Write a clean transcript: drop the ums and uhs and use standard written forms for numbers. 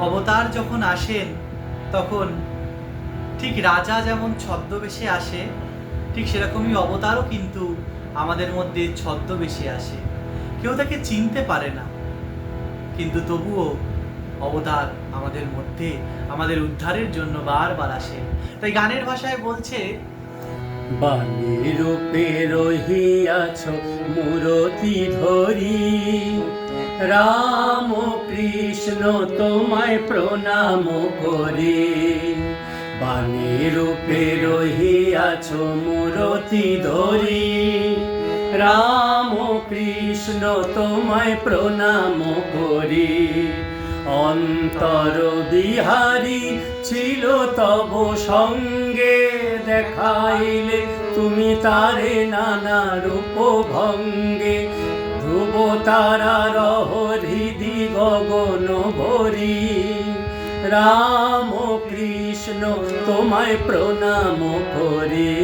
অবতার যখন আসেন তখন ঠিক রাজা যেমন ছদ্মবেশে আসে, ঠিক সেরকমই অবতারও কিন্তু আমাদের মধ্যে ছদ্মবেশে আসে। কেউ তাকে চিনতে পারে না, কিন্তু তবুও অবতার আমাদের মধ্যে আমাদের উদ্ধারের জন্য বারবার আসে। তাই গানের ভাষায় বলছে, বাণী রূপে রহিয়াছ মূরতি ধরি, রাম কৃষ্ণ তোমায় প্রণাম করি। বাণী রূপে রহিয়াছ মূরতি ধরি, রাম কৃষ্ণ তোমায় প্রণাম করি। অন্তর বিহারী ছিল তব সঙ্গে, দেখাইলে তুমি তারে নানা রূপ ভঙ্গে। ধ্রুব তারার হৃদি গগন ভরি, রাম কৃষ্ণ তোমায় প্রণাম করি।